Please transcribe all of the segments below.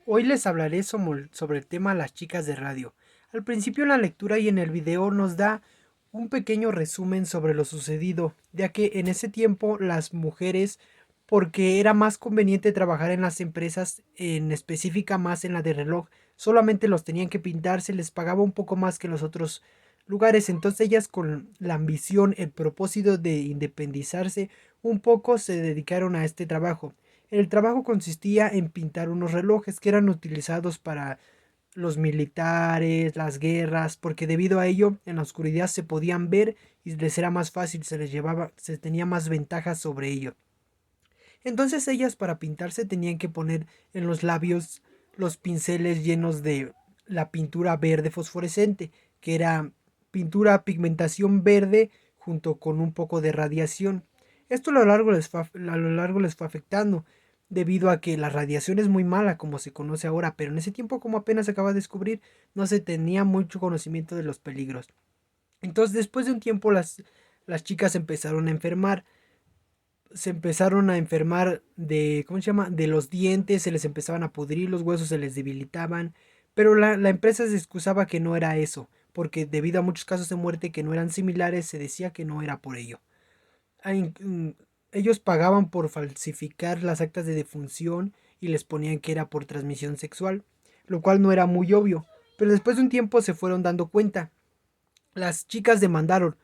Hoy les hablaré sobre el tema las chicas de radio. Al principio en la lectura y en el video nos da un pequeño resumen sobre lo sucedido, ya que en ese tiempo las mujeres, porque era más conveniente trabajar en las empresas, en específica más en la de reloj, solamente los tenían que pintar, se les pagaba un poco más que en los otros lugares, entonces ellas con la ambición, el propósito de independizarse un poco se dedicaron a este trabajo. El trabajo consistía en pintar unos relojes que eran utilizados para los militares, las guerras, porque debido a ello en la oscuridad se podían ver y les era más fácil, se tenía más ventajas sobre ello. Entonces ellas para pintarse tenían que poner en los labios los pinceles llenos de la pintura verde fosforescente, que era pintura pigmentación verde junto con un poco de radiación. Esto a lo largo les fue afectando, debido a que la radiación es muy mala como se conoce ahora, pero en ese tiempo como apenas se acaba de descubrir, no se tenía mucho conocimiento de los peligros. Entonces después de un tiempo las chicas empezaron a enfermar, se empezaron a enfermar de, ¿cómo se llama? De los dientes, se les empezaban a pudrir, los huesos se les debilitaban, pero la empresa se excusaba que no era eso, porque debido a muchos casos de muerte que no eran similares, se decía que no era por ello. Ellos pagaban por falsificar las actas de defunción y les ponían que era por transmisión sexual, lo cual no era muy obvio, pero después de un tiempo se fueron dando cuenta. Las chicas demandaron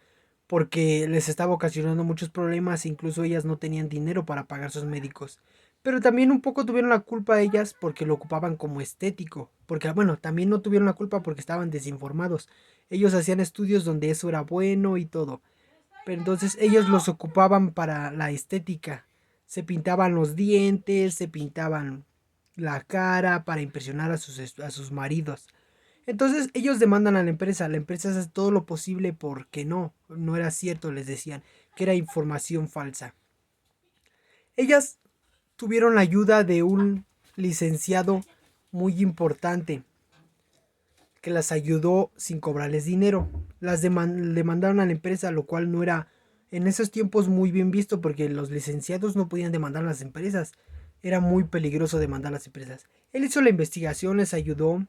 porque les estaba ocasionando muchos problemas, incluso ellas no tenían dinero para pagar sus médicos. Pero también un poco tuvieron la culpa ellas porque lo ocupaban como estético, porque bueno, también no tuvieron la culpa porque estaban desinformados. Ellos hacían estudios donde eso era bueno y todo, pero entonces ellos los ocupaban para la estética. Se pintaban los dientes, se pintaban la cara para impresionar a sus maridos. Entonces ellos demandan a la empresa hace todo lo posible porque no era cierto, les decían que era información falsa. Ellas tuvieron la ayuda de un licenciado muy importante que las ayudó sin cobrarles dinero. Demandaron a la empresa, lo cual no era en esos tiempos muy bien visto porque los licenciados no podían demandar a las empresas. Era muy peligroso demandar a las empresas. Él hizo la investigación, les ayudó.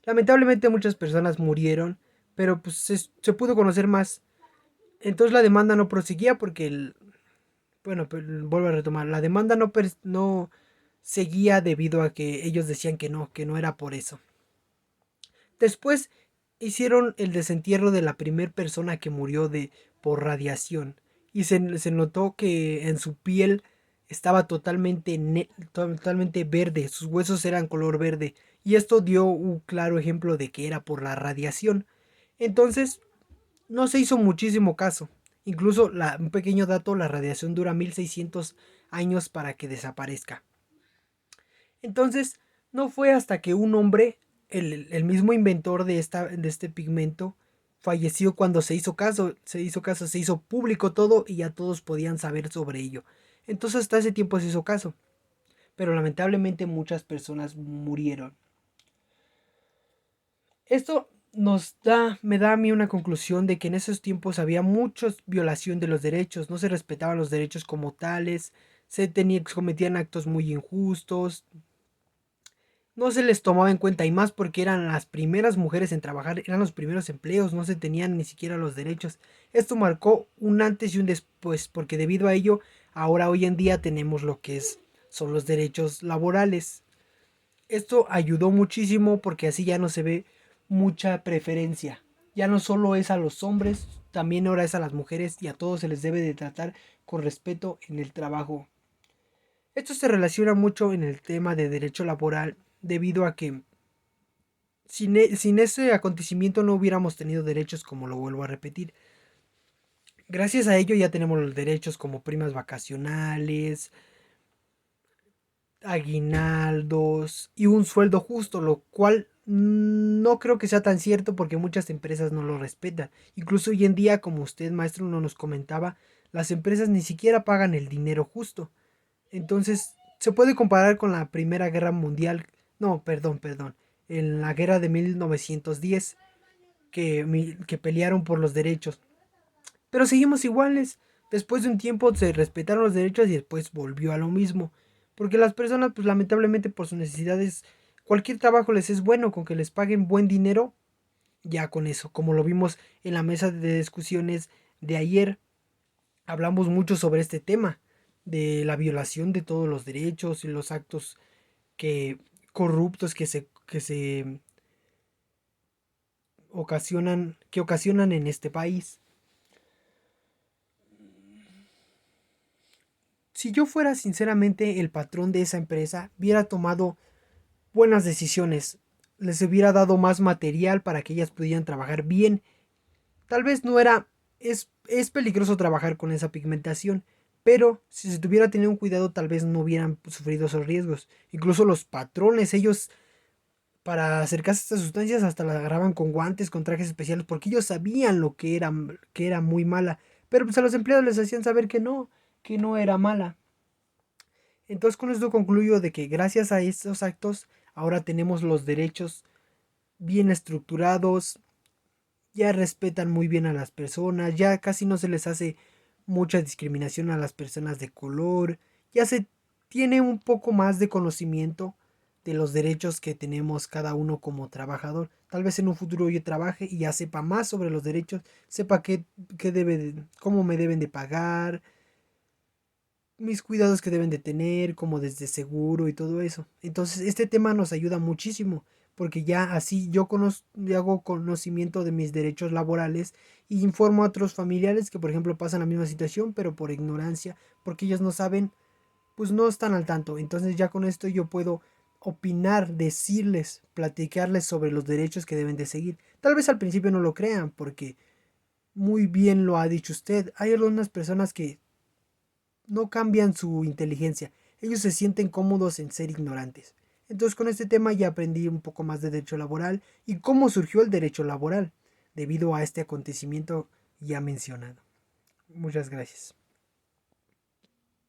Lamentablemente muchas personas murieron, pero pues se pudo conocer más. Entonces la demanda no proseguía porque bueno, pero vuelvo a retomar, la demanda no seguía debido a que ellos decían que no era por eso. Después hicieron el desentierro de la primera persona que murió por radiación y se notó que en su piel estaba totalmente verde, sus huesos eran color verde y esto dio un claro ejemplo de que era por la radiación. Entonces no se hizo muchísimo caso. Incluso un pequeño dato, la radiación dura 1600 años para que desaparezca. Entonces, no fue hasta que un hombre, el mismo inventor de este pigmento, falleció cuando se hizo público todo y ya todos podían saber sobre ello. Entonces hasta ese tiempo se hizo caso, pero lamentablemente muchas personas murieron. Esto me da a mí una conclusión de que en esos tiempos había mucha violación de los derechos, no se respetaban los derechos como tales, se cometían actos muy injustos, no se les tomaba en cuenta y más porque eran las primeras mujeres en trabajar, eran los primeros empleos, no se tenían ni siquiera los derechos. Esto marcó un antes y un después porque debido a ello ahora hoy en día tenemos lo que son los derechos laborales. Esto ayudó muchísimo porque así ya no se ve mucha preferencia. Ya no solo es a los hombres, también ahora es a las mujeres y a todos se les debe de tratar con respeto en el trabajo. Esto se relaciona mucho en el tema de derecho laboral debido a que sin ese acontecimiento no hubiéramos tenido derechos como lo vuelvo a repetir. Gracias a ello ya tenemos los derechos como primas vacacionales, aguinaldos y un sueldo justo, lo cual no creo que sea tan cierto porque muchas empresas no lo respetan. Incluso hoy en día, como usted maestro no nos comentaba, las empresas ni siquiera pagan el dinero justo. Entonces, se puede comparar con la Primera Guerra Mundial, no, perdón, en la guerra de 1910 que pelearon por los derechos. Pero seguimos iguales. Después de un tiempo se respetaron los derechos y después volvió a lo mismo. porque las personas pues lamentablemente por sus necesidades cualquier trabajo les es bueno, con que les paguen buen dinero, ya con eso, como lo vimos en la mesa de discusiones de ayer, hablamos mucho sobre este tema de la violación de todos los derechos y los actos que corruptos que se ocasionan en este país. Si yo fuera sinceramente el patrón de esa empresa, hubiera tomado buenas decisiones, les hubiera dado más material para que ellas pudieran trabajar bien. Tal vez no era, es peligroso trabajar con esa pigmentación, pero si se tuviera tenido un cuidado tal vez no hubieran sufrido esos riesgos. Incluso los patrones, ellos para acercarse a estas sustancias hasta las agarraban con guantes, con trajes especiales, porque ellos sabían lo que era muy mala. Pero pues a los empleados les hacían saber que no era mala. Entonces con esto concluyo de que gracias a estos actos ahora tenemos los derechos bien estructurados, ya respetan muy bien a las personas, ya casi no se les hace mucha discriminación a las personas de color, ya se tiene un poco más de conocimiento de los derechos que tenemos cada uno como trabajador. Tal vez en un futuro yo trabaje y ya sepa más sobre los derechos, sepa cómo me deben de pagar, mis cuidados que deben de tener, como desde seguro y todo eso. Entonces, este tema nos ayuda muchísimo, porque ya así yo hago conocimiento de mis derechos laborales y informo a otros familiares que, por ejemplo, pasan la misma situación, pero por ignorancia, porque ellos no saben, pues no están al tanto. Entonces, ya con esto yo puedo opinar, decirles, platicarles sobre los derechos que deben de seguir. Tal vez al principio no lo crean, porque muy bien lo ha dicho usted. Hay algunas personas que no cambian su inteligencia, ellos se sienten cómodos en ser ignorantes. Entonces con este tema ya aprendí un poco más de derecho laboral y cómo surgió el derecho laboral debido a este acontecimiento ya mencionado. Muchas gracias.